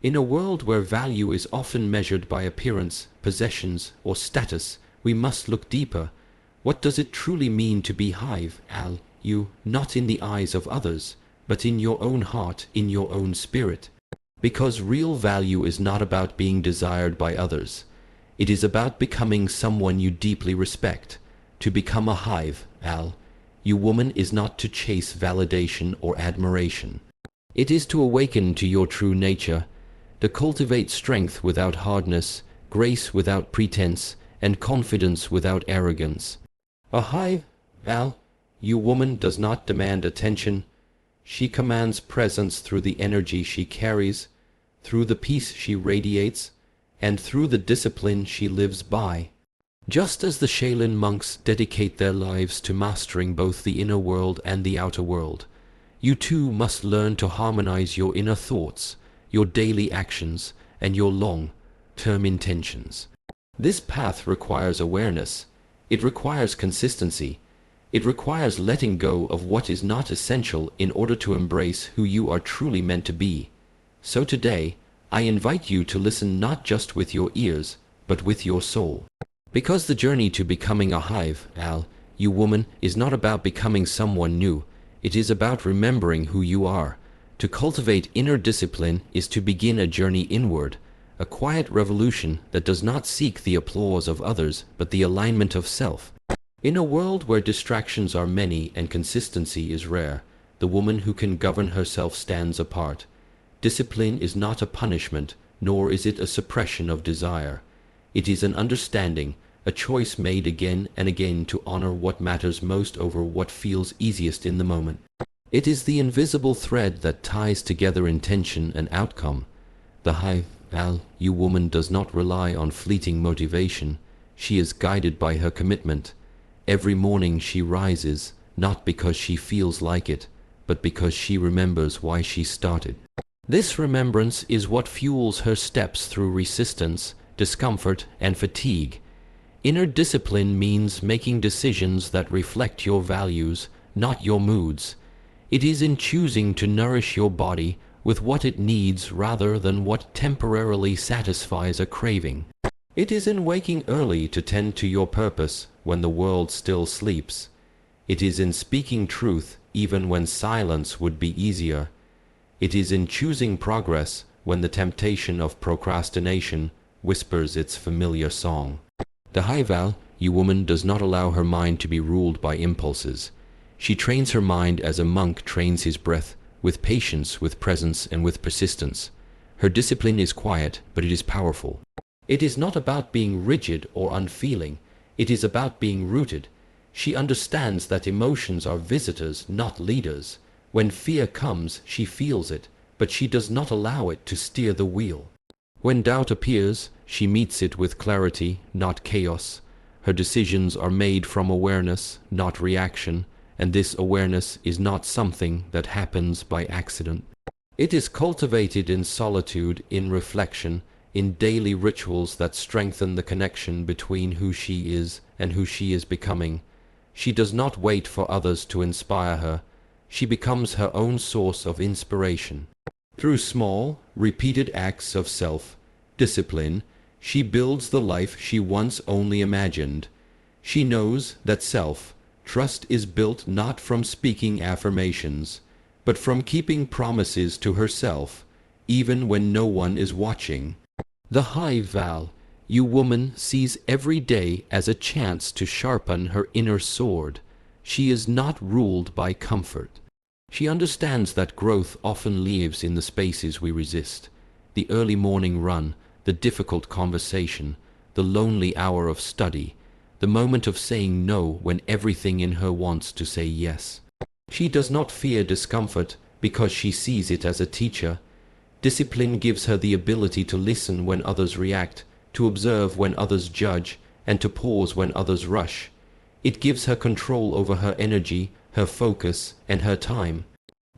In a world where value is often measured by appearance, possessions, or status, we must look deeper. What does it truly mean to be you, not in the eyes of others, but in your own heart, in your own spirit? Because real value is not about being desired by others. It is about becoming someone you deeply respect. To become a you woman is not to chase validation or admiration. It is to awaken to your true nature, to cultivate strength without hardness, grace without pretense, and confidence without arrogance. A you woman does not demand attention. She commands presence through the energy she carries, through the peace she radiates, and through the discipline she lives by. Just as the Shaolin monks dedicate their lives to mastering both the inner world and the outer world, you too must learn to harmonize your inner thoughts, your daily actions, and your long-term intentions. This path requires awareness. It requires consistency. It requires letting go of what is not essential in order to embrace who you are truly meant to be. So today, I invite you to listen not just with your ears, but with your soul. Because the journey to becoming a you woman is not about becoming someone new. It is about remembering who you are. To cultivate inner discipline is to begin a journey inward, a quiet revolution that does not seek the applause of others, but the alignment of self. In a world where distractions are many and consistency is rare, the woman who can govern herself stands apart. Discipline is not a punishment, nor is it a suppression of desire. It is an understanding, a choice made again and again to honor what matters most over what feels easiest in the moment. It is the invisible thread that ties together intention and outcome. The you woman does not rely on fleeting motivation. She is guided by her commitment. Every morning she rises, not because she feels like it, but because she remembers why she started. This remembrance is what fuels her steps through resistance, discomfort, and fatigue. Inner discipline means making decisions that reflect your values, not your moods. It is in choosing to nourish your body with what it needs rather than what temporarily satisfies a craving. It is in waking early to tend to your purpose when the world still sleeps. It is in speaking truth even when silence would be easier. It is in choosing progress when the temptation of procrastination whispers its familiar song. The you woman does not allow her mind to be ruled by impulses. She trains her mind as a monk trains his breath, with patience, with presence, and with persistence. Her discipline is quiet, but it is powerful. It is not about being rigid or unfeeling. It is about being rooted. She understands that emotions are visitors, not leaders. When fear comes, she feels it, but she does not allow it to steer the wheel. When doubt appears, she meets it with clarity, not chaos. Her decisions are made from awareness, not reaction, and this awareness is not something that happens by accident. It is cultivated in solitude, in reflection, in daily rituals that strengthen the connection between who she is and who she is becoming. She does not wait for others to inspire her. She becomes her own source of inspiration. Through small, repeated acts of self-discipline, she builds the life she once only imagined. She knows that self-trust is built not from speaking affirmations, but from keeping promises to herself, even when no one is watching. The you woman sees every day as a chance to sharpen her inner sword. She is not ruled by comfort. She understands that growth often lives in the spaces we resist. The early morning run, the difficult conversation, the lonely hour of study, the moment of saying no when everything in her wants to say yes. She does not fear discomfort because she sees it as a teacher. Discipline gives her the ability to listen when others react, to observe when others judge, and to pause when others rush. It gives her control over her energy, her focus, and her time.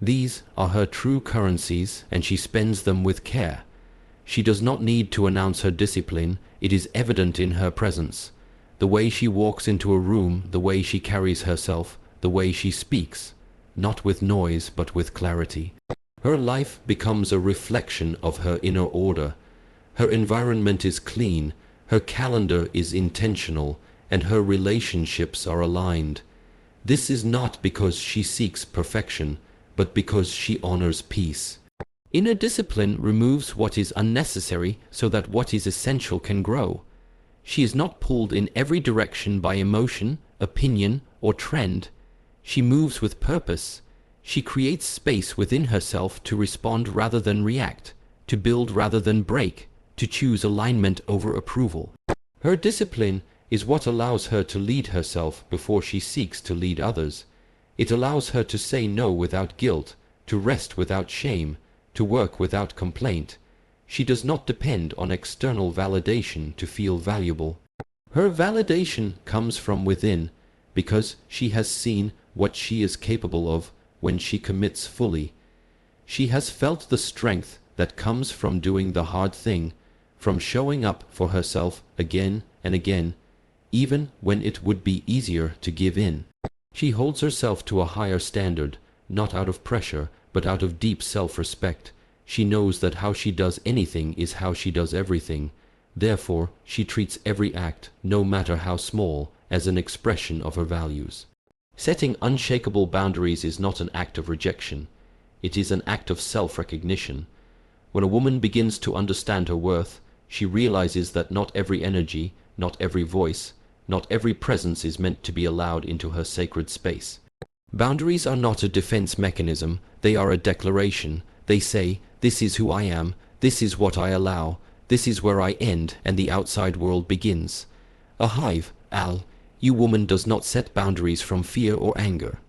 These are her true currencies, and she spends them with care. She does not need to announce her discipline. It is evident in her presence. The way she walks into a room, the way she carries herself, the way she speaks, not with noise but with clarity. Her life becomes a reflection of her inner order. Her environment is clean, her calendar is intentional, and her relationships are aligned. This is not because she seeks perfection, but because she honors peace. Inner discipline removes what is unnecessary so that what is essential can grow. She is not pulled in every direction by emotion, opinion, or trend. She moves with purpose. She creates space within herself to respond rather than react, to build rather than break, to choose alignment over approval. Her discipline is what allows her to lead herself before she seeks to lead others. It allows her to say no without guilt, to rest without shame, to work without complaint. She does not depend on external validation to feel valuable. Her validation comes from within, because she has seen what she is capable of when she commits fully. She has felt the strength that comes from doing the hard thing, from showing up for herself again and again, even when it would be easier to give in. She holds herself to a higher standard, not out of pressure, but out of deep self-respect. She knows that how she does anything is how she does everything. Therefore, she treats every act, no matter how small, as an expression of her values. Setting unshakable boundaries is not an act of rejection. It is an act of self-recognition. When a woman begins to understand her worth, she realizes that not every energy, not every voice, not every presence is meant to be allowed into her sacred space. Boundaries are not a defense mechanism, they are a declaration. They say, this is who I am, this is what I allow, this is where I end and the outside world begins. A hive, you woman does not set boundaries from fear or anger.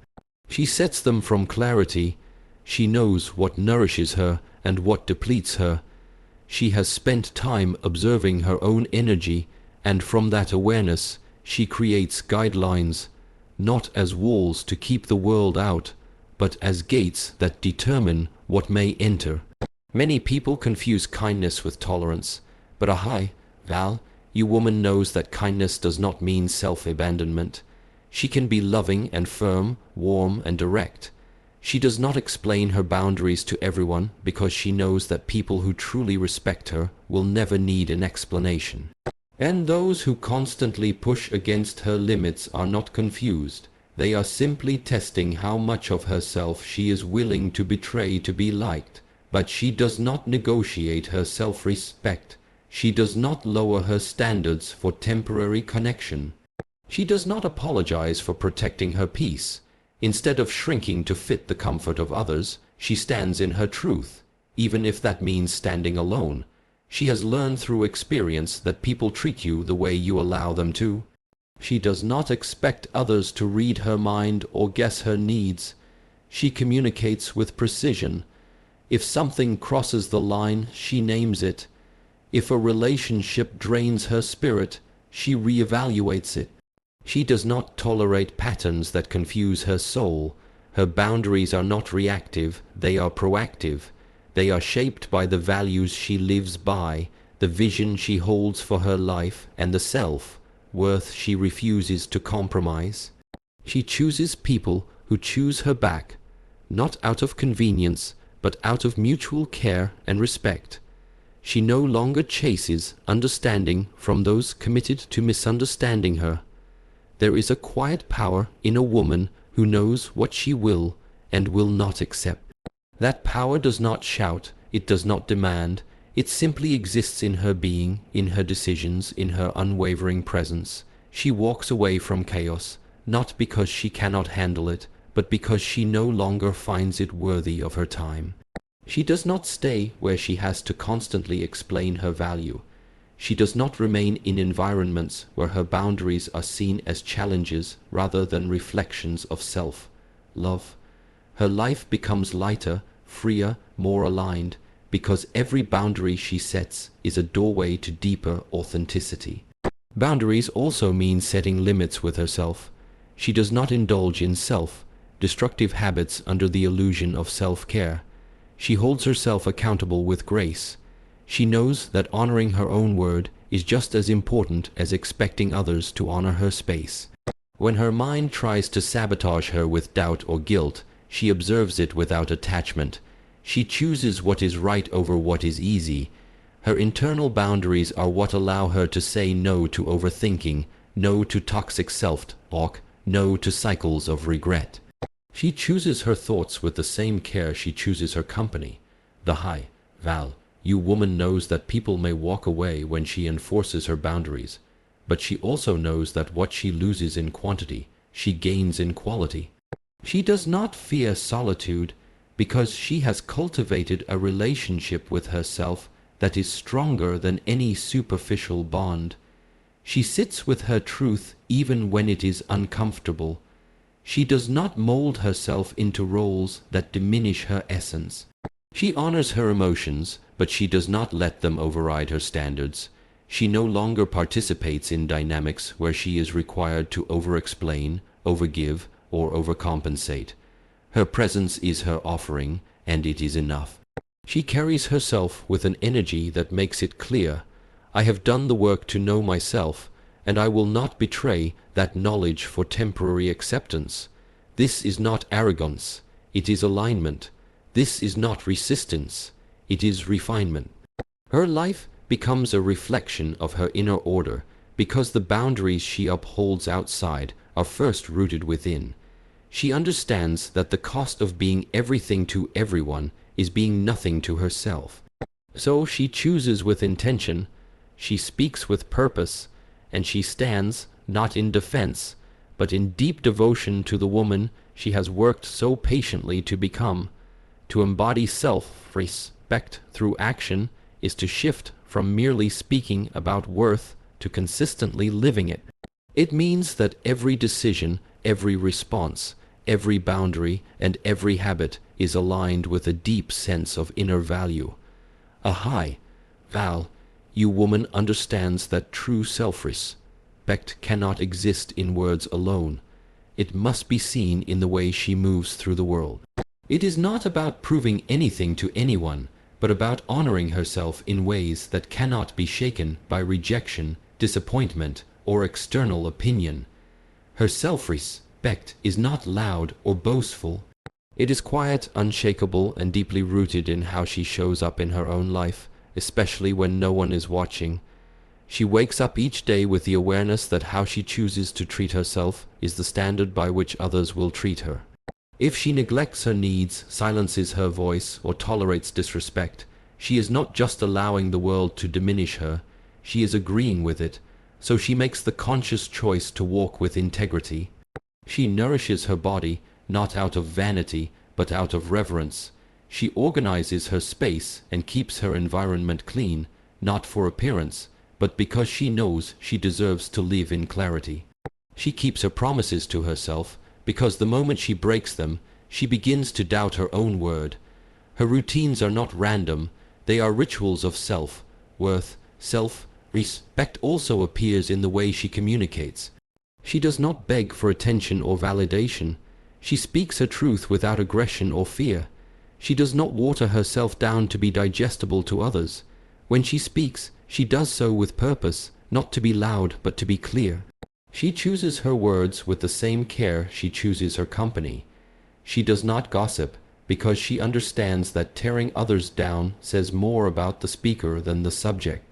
She sets them from clarity. She knows what nourishes her and what depletes her. She has spent time observing her own energy, and from that awareness, she creates guidelines, not as walls to keep the world out, but as gates that determine what may enter. Many people confuse kindness with tolerance, but you woman knows that kindness does not mean self-abandonment. She can be loving and firm, warm and direct. She does not explain her boundaries to everyone because she knows that people who truly respect her will never need an explanation. And those who constantly push against her limits are not confused. They are simply testing how much of herself she is willing to betray to be liked. But she does not negotiate her self-respect. She does not lower her standards for temporary connection. She does not apologize for protecting her peace. Instead of shrinking to fit the comfort of others, she stands in her truth, even if that means standing alone. She has learned through experience that people treat you the way you allow them to. She does not expect others to read her mind or guess her needs. She communicates with precision. If something crosses the line, she names it. If a relationship drains her spirit, she reevaluates it. She does not tolerate patterns that confuse her soul. Her boundaries are not reactive, they are proactive. They are shaped by the values she lives by, the vision she holds for her life, and the self-worth she refuses to compromise. She chooses people who choose her back, not out of convenience, but out of mutual care and respect. She no longer chases understanding from those committed to misunderstanding her. There is a quiet power in a woman who knows what she will and will not accept. That power does not shout, it does not demand, it simply exists in her being, in her decisions, in her unwavering presence. She walks away from chaos, not because she cannot handle it, but because she no longer finds it worthy of her time. She does not stay where she has to constantly explain her value. She does not remain in environments where her boundaries are seen as challenges rather than reflections of self-love. Her life becomes lighter, freer, more aligned, because every boundary she sets is a doorway to deeper authenticity. Boundaries also mean setting limits with herself. She does not indulge in self-destructive habits under the illusion of self-care. She holds herself accountable with grace. She knows that honoring her own word is just as important as expecting others to honor her space. When her mind tries to sabotage her with doubt or guilt, she observes it without attachment. She chooses what is right over what is easy. Her internal boundaries are what allow her to say no to overthinking, no to toxic self-talk, no to cycles of regret. She chooses her thoughts with the same care she chooses her company. The high value woman knows that people may walk away when she enforces her boundaries, but she also knows that what she loses in quantity, she gains in quality. She does not fear solitude because she has cultivated a relationship with herself that is stronger than any superficial bond. She sits with her truth even when it is uncomfortable. She does not mold herself into roles that diminish her essence. She honors her emotions, but she does not let them override her standards. She no longer participates in dynamics where she is required to over-explain, overgive, or overcompensate. Her presence is her offering, and it is enough. She carries herself with an energy that makes it clear, I have done the work to know myself, and I will not betray that knowledge for temporary acceptance. This is not arrogance, it is alignment. This is not resistance, it is refinement. Her life becomes a reflection of her inner order because the boundaries she upholds outside are first rooted within. She understands that the cost of being everything to everyone is being nothing to herself. So she chooses with intention, she speaks with purpose, and she stands, not in defense, but in deep devotion to the woman she has worked so patiently to become. To embody self-respect through action is to shift from merely speaking about worth to consistently living it. It means that every decision, every response, every boundary, and every habit is aligned with a deep sense of inner value. A high value woman understands that true self-respect cannot exist in words alone. It must be seen in the way she moves through the world. It is not about proving anything to anyone, but about honoring herself in ways that cannot be shaken by rejection, disappointment, or external opinion. Her self-respect is not loud or boastful. It is quiet, unshakable, and deeply rooted in how she shows up in her own life, especially when no one is watching. She wakes up each day with the awareness that how she chooses to treat herself is the standard by which others will treat her. If she neglects her needs, silences her voice, or tolerates disrespect, she is not just allowing the world to diminish her, she is agreeing with it, so she makes the conscious choice to walk with integrity. She nourishes her body, not out of vanity, but out of reverence. She organizes her space and keeps her environment clean, not for appearance, but because she knows she deserves to live in clarity. She keeps her promises to herself, because the moment she breaks them, she begins to doubt her own word. Her routines are not random, they are rituals of self-worth. Self-respect also appears in the way she communicates. She does not beg for attention or validation. She speaks her truth without aggression or fear. She does not water herself down to be digestible to others. When she speaks, she does so with purpose, not to be loud but to be clear. She chooses her words with the same care she chooses her company. She does not gossip, because she understands that tearing others down says more about the speaker than the subject.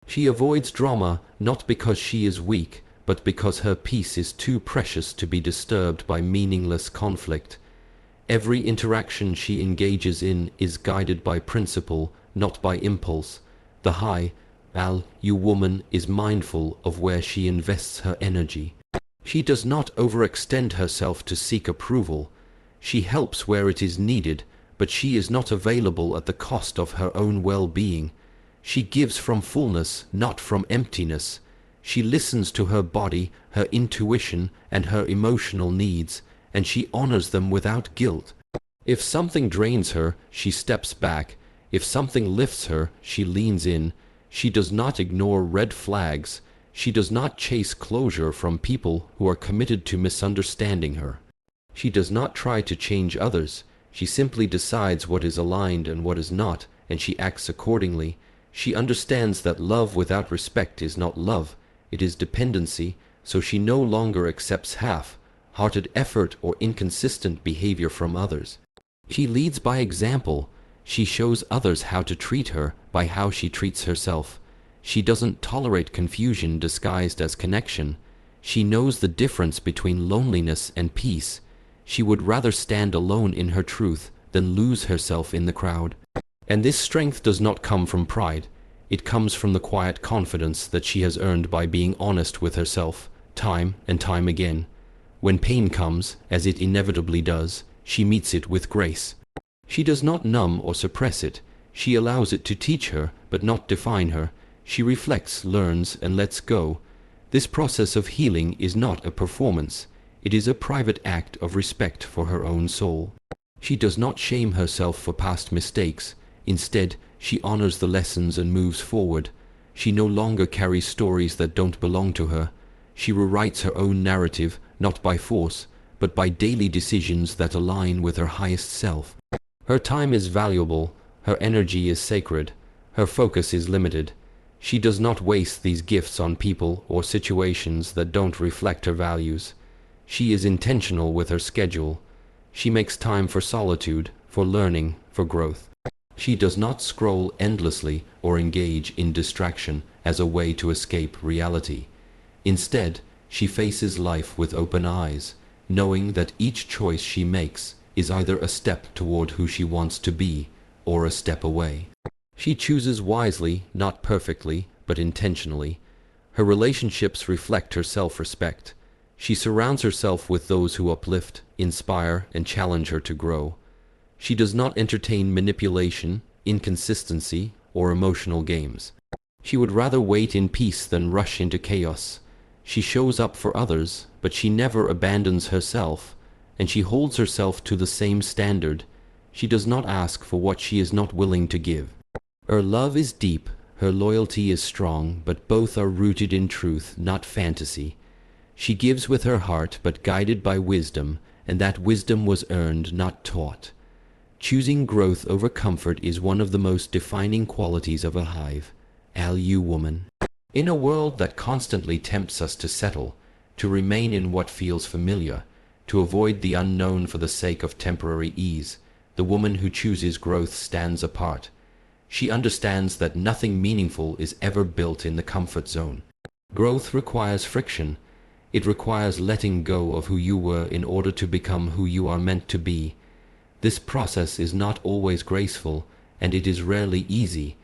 She avoids drama not because she is weak, but because her peace is too precious to be disturbed by meaningless conflict. Every interaction she engages in is guided by principle, not by impulse. The high-value woman is mindful of where she invests her energy. She does not overextend herself to seek approval. She helps where it is needed, but she is not available at the cost of her own well-being. She gives from fullness, not from emptiness. She listens to her body, her intuition, and her emotional needs, and she honors them without guilt. If something drains her, she steps back. If something lifts her, she leans in. She does not ignore red flags. She does not chase closure from people who are committed to misunderstanding her. She does not try to change others. She simply decides what is aligned and what is not, and she acts accordingly. She understands that love without respect is not love, it is dependency, so she no longer accepts half-hearted effort or inconsistent behavior from others. She leads by example. She shows others how to treat her by how she treats herself. She doesn't tolerate confusion disguised as connection. She knows the difference between loneliness and peace. She would rather stand alone in her truth than lose herself in the crowd. And this strength does not come from pride. It comes from the quiet confidence that she has earned by being honest with herself, time and time again. When pain comes, as it inevitably does, she meets it with grace. She does not numb or suppress it. She allows it to teach her, but not define her. She reflects, learns, and lets go. This process of healing is not a performance. It is a private act of respect for her own soul. She does not shame herself for past mistakes. Instead, she honors the lessons and moves forward. She no longer carries stories that don't belong to her. She rewrites her own narrative, not by force, but by daily decisions that align with her highest self. Her time is valuable, her energy is sacred, her focus is limited. She does not waste these gifts on people or situations that don't reflect her values. She is intentional with her schedule. She makes time for solitude, for learning, for growth. She does not scroll endlessly or engage in distraction as a way to escape reality. Instead, she faces life with open eyes, knowing that each choice she makes is either a step toward who she wants to be or a step away. She chooses wisely, not perfectly, but intentionally. Her relationships reflect her self-respect. She surrounds herself with those who uplift, inspire, and challenge her to grow. She does not entertain manipulation, inconsistency, or emotional games. She would rather wait in peace than rush into chaos. She shows up for others, but she never abandons herself, and she holds herself to the same standard. She does not ask for what she is not willing to give. Her love is deep, her loyalty is strong, but both are rooted in truth, not fantasy. She gives with her heart, but guided by wisdom, and that wisdom was earned, not taught. Choosing growth over comfort is one of the most defining qualities of a hive. Valu woman. In a world that constantly tempts us to settle, to remain in what feels familiar, to avoid the unknown for the sake of temporary ease, the woman who chooses growth stands apart. She understands that nothing meaningful is ever built in the comfort zone. Growth requires friction. It requires letting go of who you were in order to become who you are meant to be. This process is not always graceful, and it is rarely easy,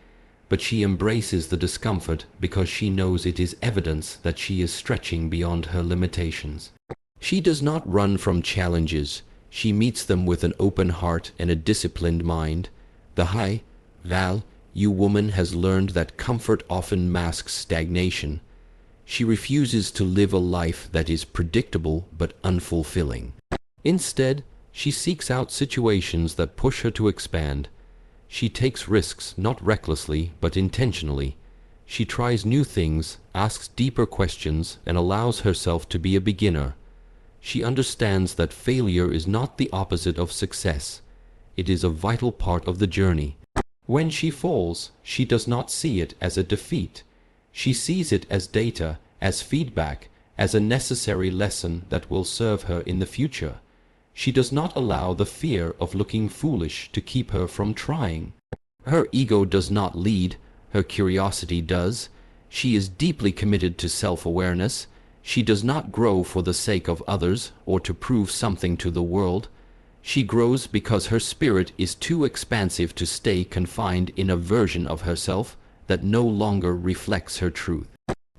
but she embraces the discomfort because she knows it is evidence that she is stretching beyond her limitations. She does not run from challenges. She meets them with an open heart and a disciplined mind. The Valu woman has learned that comfort often masks stagnation. She refuses to live a life that is predictable but unfulfilling. Instead, she seeks out situations that push her to expand. She takes risks not recklessly but intentionally. She tries new things, asks deeper questions, and allows herself to be a beginner. She understands that failure is not the opposite of success. It is a vital part of the journey. When she falls, she does not see it as a defeat. She sees it as data, as feedback, as a necessary lesson that will serve her in the future. She does not allow the fear of looking foolish to keep her from trying. Her ego does not lead, her curiosity does. She is deeply committed to self-awareness. She does not grow for the sake of others or to prove something to the world. She grows because her spirit is too expansive to stay confined in a version of herself that no longer reflects her truth.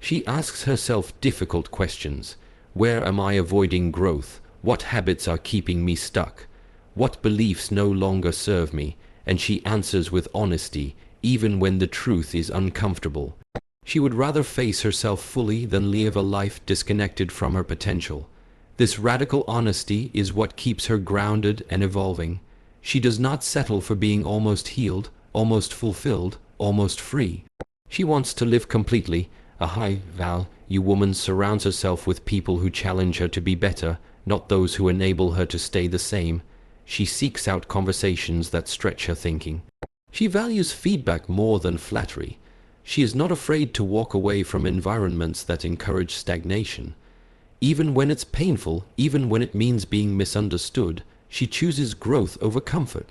She asks herself difficult questions. Where am I avoiding growth? What habits are keeping me stuck? What beliefs no longer serve me? And she answers with honesty, even when the truth is uncomfortable. She would rather face herself fully than live a life disconnected from her potential. This radical honesty is what keeps her grounded and evolving. She does not settle for being almost healed, almost fulfilled, almost free. She wants to live completely. A Valu woman surrounds herself with people who challenge her to be better, not those who enable her to stay the same. She seeks out conversations that stretch her thinking. She values feedback more than flattery. She is not afraid to walk away from environments that encourage stagnation. Even when it's painful, even when it means being misunderstood, she chooses growth over comfort.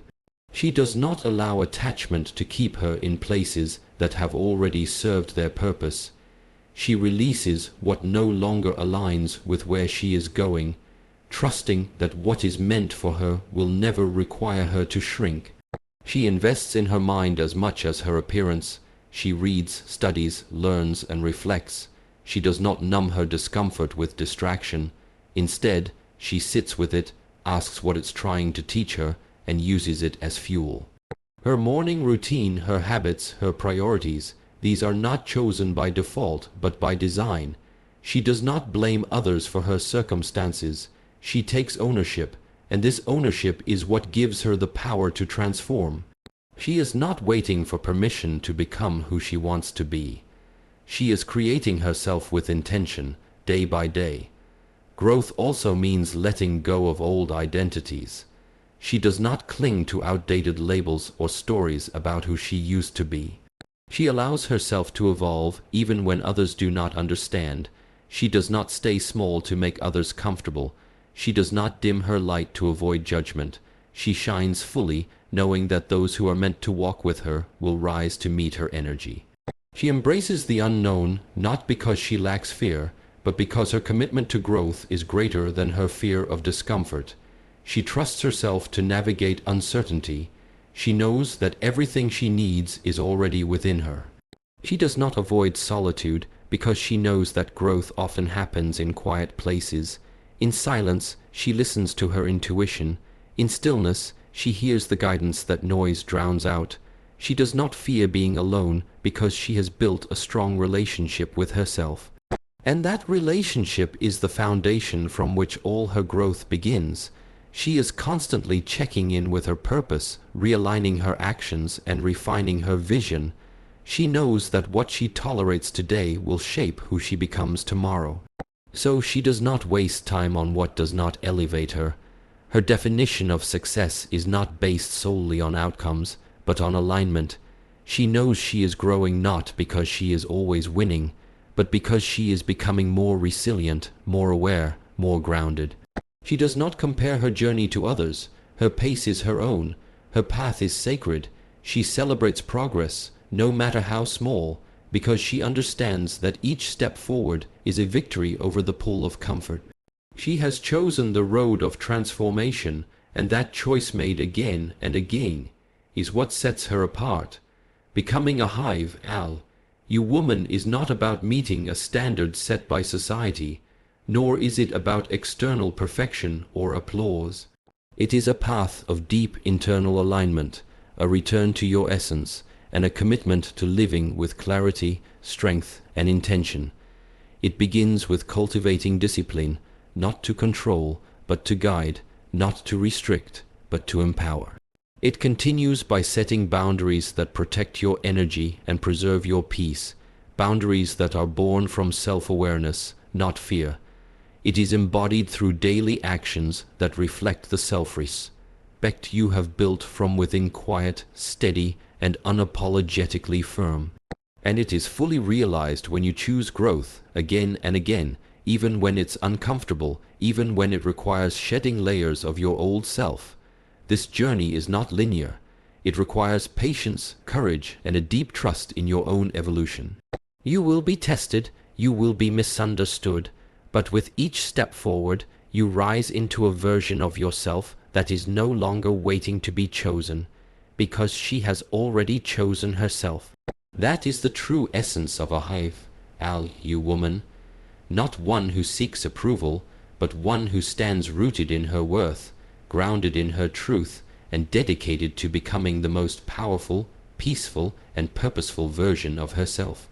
She does not allow attachment to keep her in places that have already served their purpose. She releases what no longer aligns with where she is going, trusting that what is meant for her will never require her to shrink. She invests in her mind as much as her appearance. She reads, studies, learns, and reflects. She does not numb her discomfort with distraction. Instead, she sits with it, asks what it's trying to teach her, and uses it as fuel. Her morning routine, her habits, her priorities, these are not chosen by default, but by design. She does not blame others for her circumstances. She takes ownership, and this ownership is what gives her the power to transform. She is not waiting for permission to become who she wants to be. She is creating herself with intention, day by day. Growth also means letting go of old identities. She does not cling to outdated labels or stories about who she used to be. She allows herself to evolve even when others do not understand. She does not stay small to make others comfortable. She does not dim her light to avoid judgment. She shines fully, knowing that those who are meant to walk with her will rise to meet her energy. She embraces the unknown, not because she lacks fear, but because her commitment to growth is greater than her fear of discomfort. She trusts herself to navigate uncertainty. She knows that everything she needs is already within her. She does not avoid solitude because she knows that growth often happens in quiet places. In silence, she listens to her intuition. In stillness, she hears the guidance that noise drowns out. She does not fear being alone because she has built a strong relationship with herself. And that relationship is the foundation from which all her growth begins. She is constantly checking in with her purpose, realigning her actions, and refining her vision. She knows that what she tolerates today will shape who she becomes tomorrow. So she does not waste time on what does not elevate her. Her definition of success is not based solely on outcomes, but on alignment. She knows she is growing not because she is always winning, but because she is becoming more resilient, more aware, more grounded. She does not compare her journey to others. Her pace is her own. Her path is sacred. She celebrates progress, no matter how small, because she understands that each step forward is a victory over the pull of comfort. She has chosen the road of transformation, and that choice made again and again is what sets her apart. Becoming a hive, you woman, is not about meeting a standard set by society, nor is it about external perfection or applause. It is a path of deep internal alignment, a return to your essence, and a commitment to living with clarity, strength, and intention. It begins with cultivating discipline, not to control, but to guide, not to restrict, but to empower. It continues by setting boundaries that protect your energy and preserve your peace, boundaries that are born from self-awareness, not fear. It is embodied through daily actions that reflect the self-respect you have built from within, quiet, steady, and unapologetically firm. And it is fully realized when you choose growth again and again, even when it's uncomfortable, even when it requires shedding layers of your old self. This journey is not linear. It requires patience, courage, and a deep trust in your own evolution. You will be tested, you will be misunderstood, but with each step forward, you rise into a version of yourself that is no longer waiting to be chosen, because she has already chosen herself. That is the true essence of a hive, you woman. Not one who seeks approval, but one who stands rooted in her worth, grounded in her truth, and dedicated to becoming the most powerful, peaceful, and purposeful version of herself.